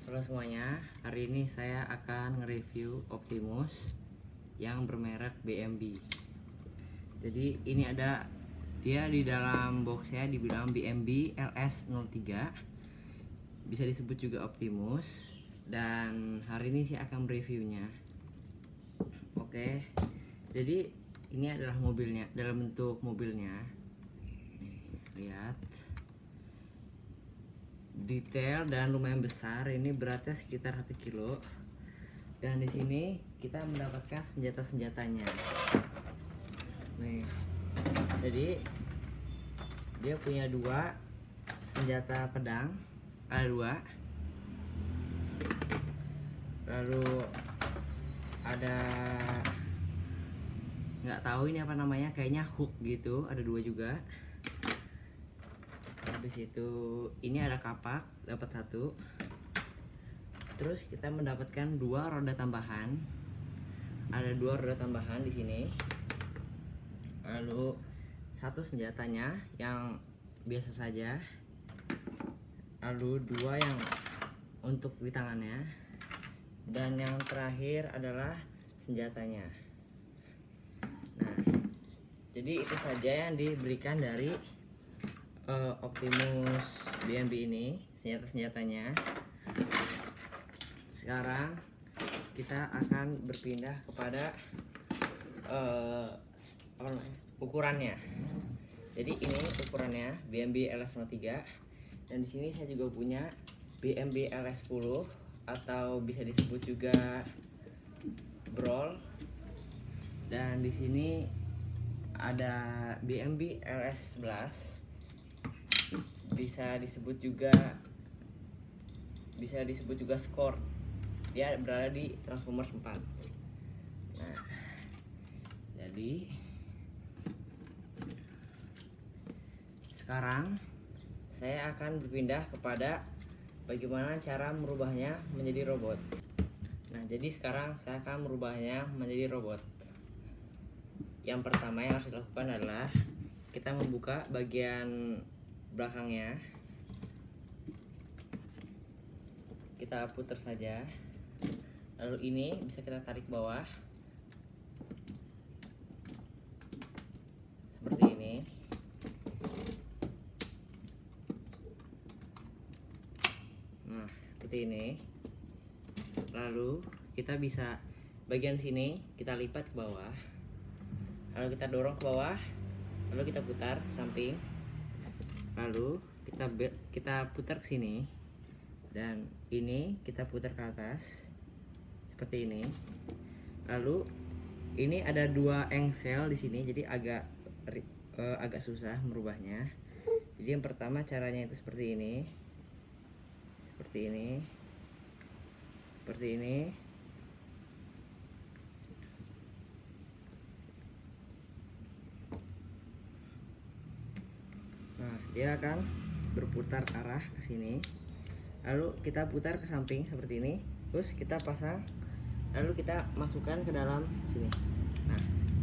Halo semuanya, hari ini saya akan nge-review Optimus yang bermerek BMB. Jadi ini ada dia di dalam boxnya dibilang BMB LS03, bisa disebut juga Optimus. Dan hari ini saya akan mereviewnya. Oke, jadi ini adalah mobilnya, dalam bentuk mobilnya. Nih, lihat. Detail dan lumayan besar, ini beratnya sekitar 1 kilo. Dan di sini kita mendapatkan senjata-senjatanya. Nih, jadi dia punya 2 senjata pedang, ada 2. Lalu ada nggak tahu ini apa namanya, kayaknya hook gitu, ada 2 juga. Habis itu ini ada kapak, dapat 1. Terus kita mendapatkan 2 roda tambahan. Ada 2 roda tambahan di sini. Lalu 1 senjatanya yang biasa saja. Lalu 2 yang untuk di tangannya. Dan yang terakhir adalah senjatanya. Nah, jadi itu saja yang diberikan dari Optimus BMB ini, senjata-senjatanya. Sekarang kita akan berpindah kepada ukurannya. Jadi ini ukurannya BMB LS03, dan di sini saya juga punya BMB LS10 atau bisa disebut juga Brawl. Dan di sini ada BMB LS11, bisa disebut juga Score. Dia berada di Transformers 4. Nah, jadi sekarang saya akan berpindah kepada bagaimana cara merubahnya menjadi robot. Nah, jadi sekarang saya akan merubahnya menjadi robot. Yang pertama yang harus dilakukan adalah kita membuka bagian belakangnya. Kita putar saja. Lalu ini bisa kita tarik ke bawah seperti ini. Nah, seperti ini. Lalu kita bisa bagian sini kita lipat ke bawah. Lalu kita dorong ke bawah. Lalu kita putar ke samping. Lalu kita putar ke sini. Dan ini kita putar ke atas seperti ini. Lalu ini ada 2 engsel di sini, jadi agak susah merubahnya. Jadi yang pertama caranya itu seperti ini. Seperti ini. Seperti ini. Nah, dia akan berputar arah ke sini. Lalu kita putar ke samping seperti ini. Terus kita pasang. Lalu kita masukkan ke dalam sini. Nah,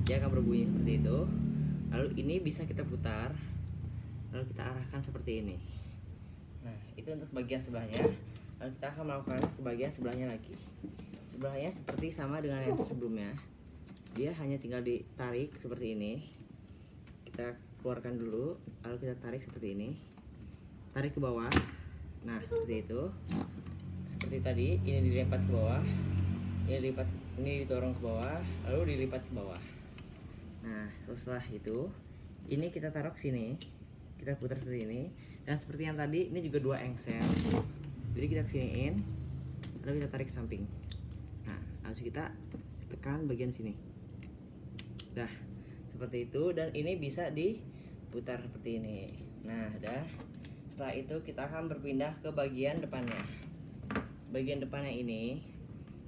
dia akan berbunyi seperti itu. Lalu ini bisa kita putar. Lalu kita arahkan seperti ini. Nah, itu untuk bagian sebelahnya. Lalu kita akan melakukan ke bagian sebelahnya lagi. Sebelahnya seperti sama dengan yang sebelumnya. Dia hanya tinggal ditarik seperti ini. Kita keluarkan dulu. Lalu kita tarik seperti ini. Tarik ke bawah. Nah, seperti itu. Seperti tadi, ini dilipat ke bawah. Ini didorong ke bawah, lalu dilipat ke bawah. Nah, setelah itu ini kita taruh ke sini, kita putar seperti ini. Dan seperti yang tadi, ini juga 2 engsel, jadi kita kesiniin, lalu kita tarik ke samping. Nah, lalu kita tekan bagian sini. Dah, seperti itu. Dan ini bisa diputar seperti ini. Nah, dah. Setelah itu kita akan berpindah ke bagian depannya. Bagian depannya ini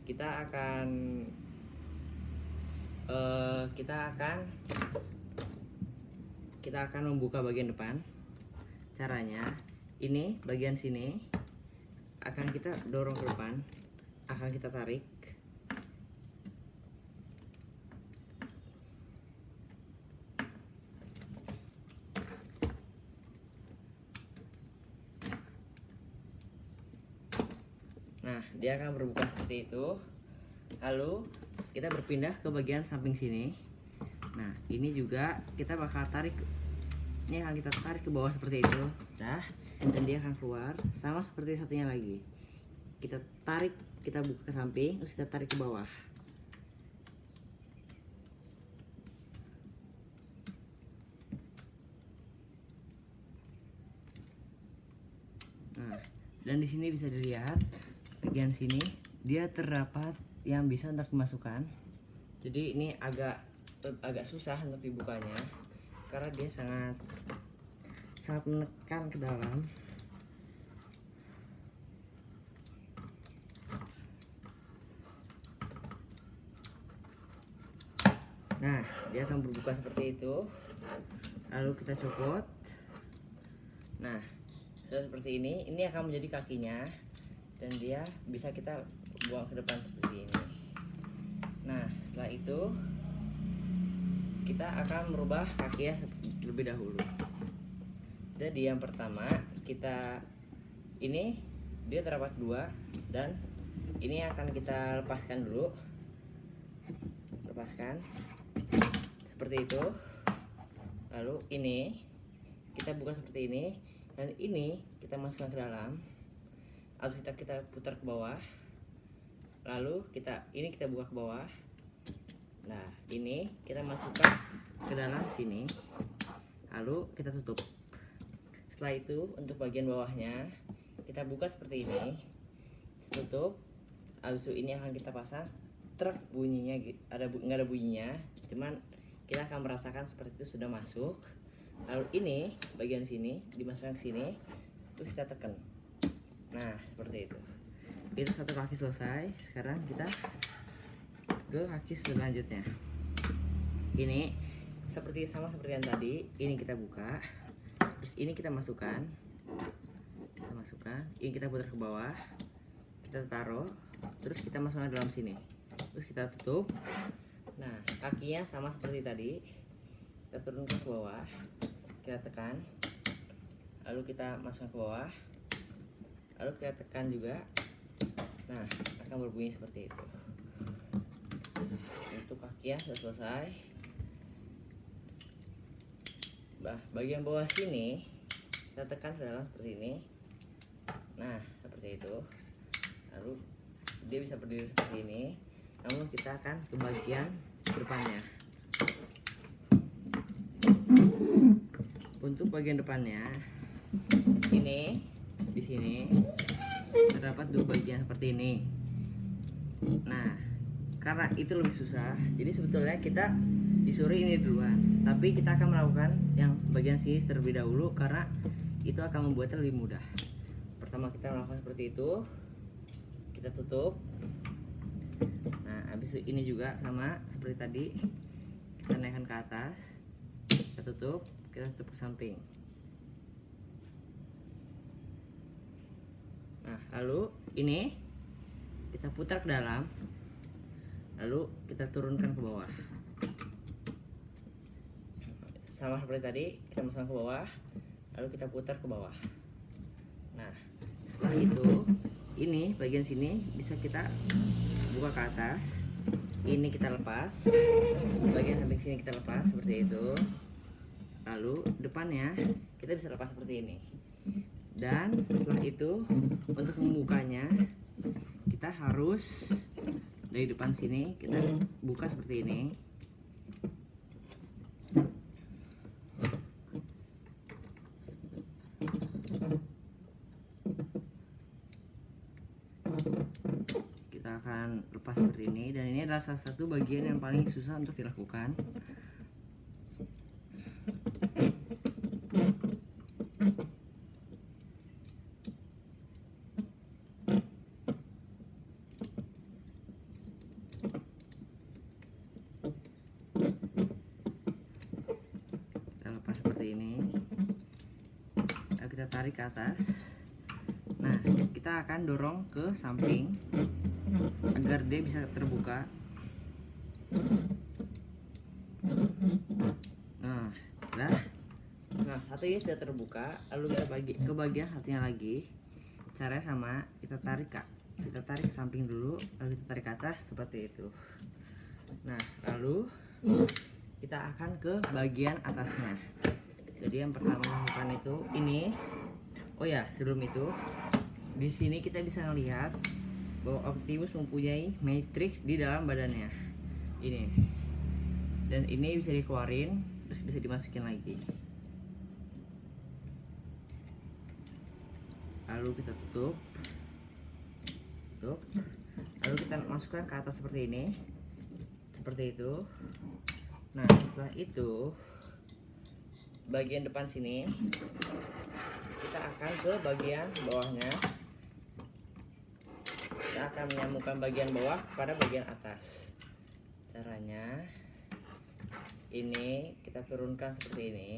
kita akan membuka bagian depan. Caranya ini bagian sini akan kita dorong ke depan, akan kita tarik. Nah, dia akan berbuka seperti itu. Lalu kita berpindah ke bagian samping sini. Nah, ini juga kita bakal tarik. Ini akan kita tarik ke bawah seperti itu. Nah, dan dia akan keluar sama seperti satunya lagi. Kita tarik, kita buka ke samping, terus kita tarik ke bawah. Nah, dan di sini bisa dilihat bagian sini dia terdapat yang bisa untuk dimasukkan. Jadi ini agak susah untuk dibukanya karena dia sangat menekan ke dalam. Nah, dia akan berbuka seperti itu. Lalu kita copot. Nah, seperti ini akan menjadi kakinya, dan dia bisa kita buang ke depan seperti ini. Nah, setelah itu kita akan merubah kakinya lebih dahulu. Jadi yang pertama, ini dia terdapat 2, dan ini akan kita lepaskan dulu. Lepaskan seperti itu. Lalu ini kita buka seperti ini, dan ini kita masukkan ke dalam. Lalu kita putar ke bawah. Lalu ini kita buka ke bawah. Nah, ini kita masukkan ke dalam sini. Lalu kita tutup. Setelah itu untuk bagian bawahnya kita buka seperti ini, tutup. Habis itu ini akan kita pasang. Truk bunyinya nggak ada bunyinya, cuman kita akan merasakan seperti itu sudah masuk. Lalu ini bagian sini dimasukkan ke sini, terus kita tekan. Nah, seperti itu. Itu satu kaki selesai. Sekarang kita ke kaki selanjutnya. Ini sama seperti yang tadi. Ini kita buka, terus ini kita masukkan. Ini kita putar ke bawah, kita taruh, terus kita masukkan ke dalam sini, terus kita tutup. Nah, kakinya sama seperti tadi, kita turunkan ke bawah, kita tekan, lalu kita masukkan ke bawah, lalu kita tekan juga. Nah, akan berbunyi seperti itu. Untuk kakinya sudah selesai. Bagian bawah sini kita tekan ke dalam seperti ini. Nah, seperti itu. Lalu dia bisa berdiri seperti ini. Namun kita akan ke bagian depannya. Untuk bagian depannya, ini di sini terdapat 2 bagian seperti ini. Nah, karena itu lebih susah, jadi sebetulnya kita disuruh ini duluan, tapi kita akan melakukan yang bagian sini terlebih dahulu karena itu akan membuatnya lebih mudah. Pertama kita melakukan seperti itu, kita tutup. Nah, habis itu ini juga sama seperti tadi, kita naikkan ke atas, kita tutup ke samping. Nah, lalu ini kita putar ke dalam, lalu kita turunkan ke bawah. Sama seperti tadi, kita masukkan ke bawah, lalu kita putar ke bawah. Nah, setelah itu ini bagian sini bisa kita buka ke atas. Ini kita lepas, bagian samping sini kita lepas seperti itu. Lalu depannya kita bisa lepas seperti ini. Dan setelah itu untuk membukanya kita harus dari depan sini kita buka seperti ini. Kita akan lepas seperti ini, dan ini adalah salah satu bagian yang paling susah untuk dilakukan. Kita lepas seperti ini, lalu kita tarik ke atas. Nah, kita akan dorong ke samping agar dia bisa terbuka. Nah, satu ini sudah terbuka. Lalu kita bagi ke bagian satunya lagi. Caranya sama, kita tarik kita tarik ke samping dulu, lalu kita tarik ke atas seperti itu. Nah, lalu kita akan ke bagian atasnya. Jadi yang pertama lakukan itu ini. Oh ya, sebelum itu di sini kita bisa melihat bahwa Optimus mempunyai matrix di dalam badannya. Ini. Dan ini bisa dikeluarin, terus bisa dimasukin lagi. Lalu kita tutup. Lalu kita masukkan ke atas seperti ini. Seperti itu. Nah, setelah itu bagian depan sini kita akan ke bagian bawahnya. Kita akan menyambungkan bagian bawah pada bagian atas. Caranya ini kita turunkan seperti ini.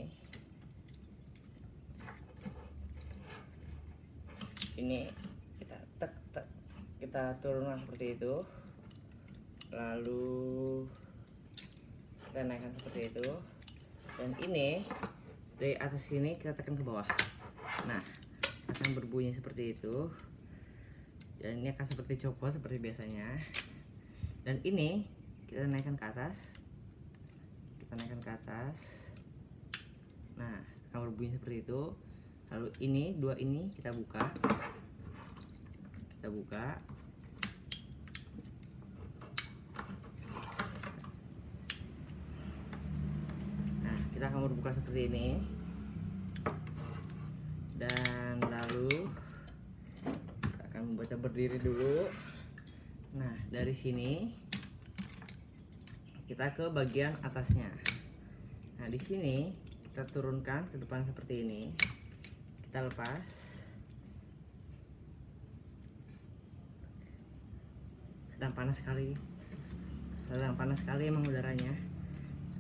Ini kita kita turunkan seperti itu. Lalu kita naikkan seperti itu. Dan ini dari atas sini kita tekan ke bawah. Nah, akan berbunyi seperti itu. Dan ini akan seperti copot seperti biasanya. Dan ini kita naikkan ke atas. Kita naikkan ke atas. Nah, akan berbunyi seperti itu. Lalu ini, dua ini kita buka. Kita buka. Nah, kita akan berbuka seperti ini. Dan lalu kita akan membaca berdiri dulu. Nah, dari sini kita ke bagian atasnya. Nah, di sini kita turunkan ke depan seperti ini. Kita lepas. Sedang panas sekali emang udaranya.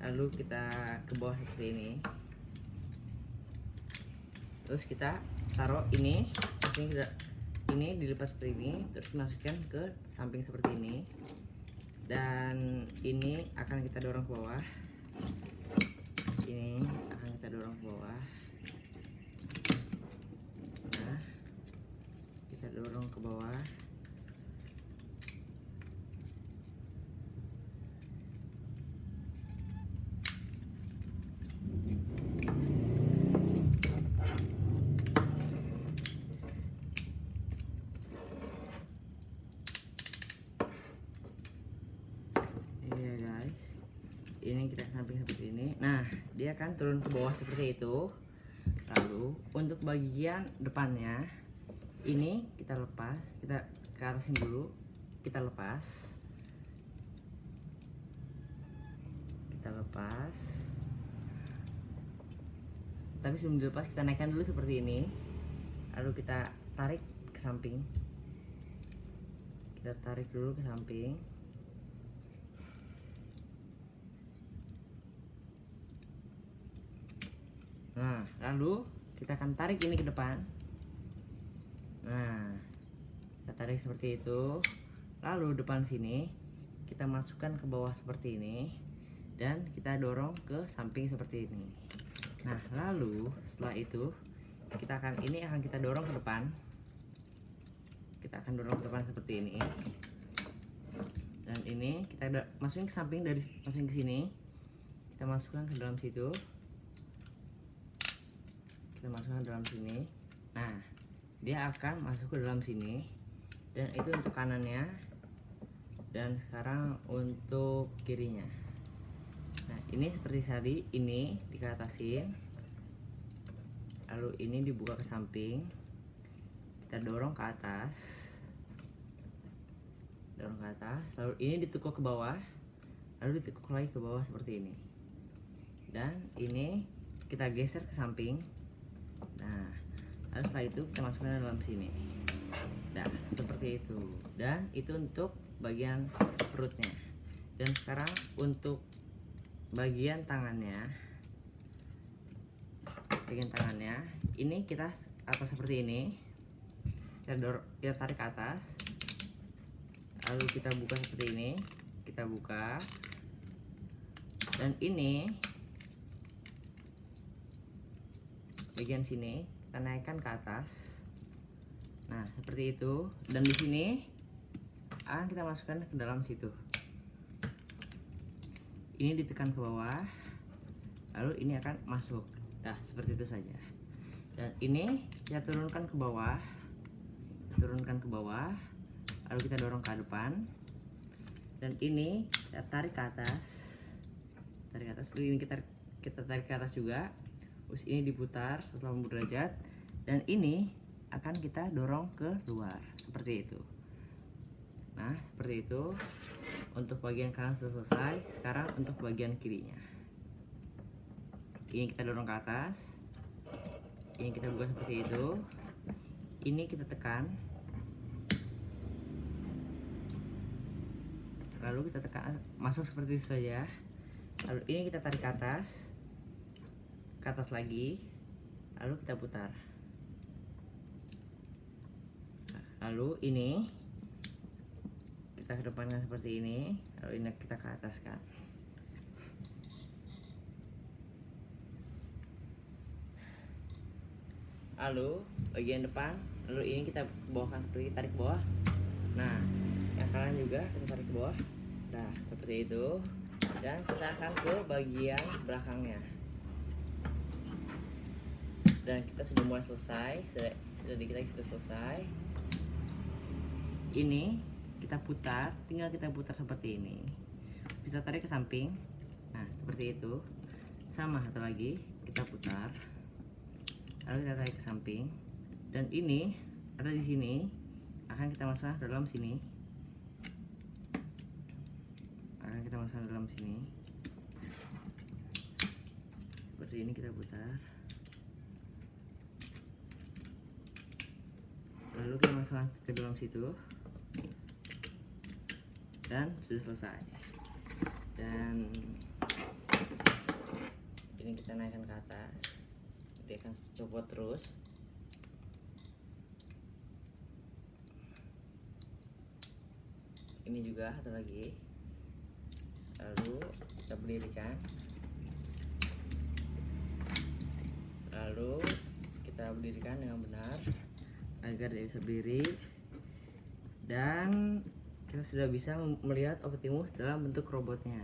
Lalu kita ke bawah seperti ini. Terus kita taruh ini dilepas seperti ini, terus masukkan ke samping seperti ini. Dan ini akan kita dorong ke bawah. Ini akan kita dorong ke bawah. Nah, kita dorong ke bawah. Ini kita samping seperti ini. Nah, dia akan turun ke bawah seperti itu. Lalu untuk bagian depannya ini kita lepas, kita ke atasin dulu, kita lepas. Tapi sebelum dilepas kita naikkan dulu seperti ini. Lalu kita tarik ke samping. Kita tarik dulu ke samping. Nah, lalu kita akan tarik ini ke depan. Nah, kita tarik seperti itu. Lalu depan sini kita masukkan ke bawah seperti ini. Dan kita dorong ke samping seperti ini. Nah, lalu setelah itu ini akan kita dorong ke depan. Kita akan dorong ke depan seperti ini. Dan ini kita masukin ke samping, masukin ke sini. Kita masukkan ke dalam situ. Kita masukkan dalam sini. Nah, dia akan masuk ke dalam sini. Dan itu untuk kanannya. Dan sekarang untuk kirinya. Nah, ini seperti tadi, ini dikatasin. Lalu ini dibuka ke samping. Kita dorong ke atas. Lalu ini ditekuk ke bawah. Lalu ditekuk lagi ke bawah seperti ini. Dan ini kita geser ke samping. Nah, lalu setelah itu kita masukkan dalam sini. Nah, seperti itu. Dan itu untuk bagian perutnya. Dan sekarang untuk bagian tangannya. Ini kita atas seperti ini. Kita tarik ke atas. Lalu kita buka seperti ini. Kita buka. Dan ini bagian sini kita naikkan ke atas. Nah, seperti itu. Dan di sini akan kita masukkan ke dalam situ. Ini ditekan ke bawah, lalu ini akan masuk. Nah, seperti itu saja. Dan ini kita turunkan ke bawah, lalu kita dorong ke depan. Dan ini kita tarik ke atas, ini kita tarik ke atas juga. Terus ini diputar 180 derajat, dan ini akan kita dorong ke luar seperti itu. Nah, seperti itu. Untuk bagian kanan sudah selesai. Sekarang untuk bagian kirinya. Ini kita dorong ke atas. Ini kita buka seperti itu. Ini kita tekan. Lalu kita tekan masuk seperti itu saja. Lalu ini kita tarik ke atas lagi. Lalu kita putar. Lalu ini kita kedepankan seperti ini, lalu ini kita ke atas kan. Lalu bagian depan, lalu ini kita ke bawah kan, seperti tarik ke bawah. Nah, yang kanan juga kita tarik ke bawah. Nah, seperti itu. Dan kita akan ke bagian belakangnya. Dan kita sudah mulai selesai, kita sudah selesai. Ini kita putar, tinggal kita putar seperti ini. Bisa tarik ke samping. Nah, seperti itu. Sama satu lagi, kita putar. Lalu kita tarik ke samping. Dan ini ada di sini, akan kita masukkan dalam sini. Seperti ini kita putar. Lalu kita masukkan ke dalam situ. Dan sudah selesai. Dan ini kita naikkan ke atas. Dia akan copot terus. Ini juga satu lagi. Lalu kita berdirikan. Lalu kita berdirikan dengan benar agar dia bisa berdiri. Dan kita sudah bisa melihat Optimus dalam bentuk robotnya.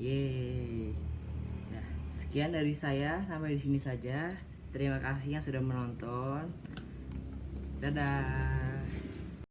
Yeay. Nah, sekian dari saya, sampai di sini saja. Terima kasih yang sudah menonton. Dadah.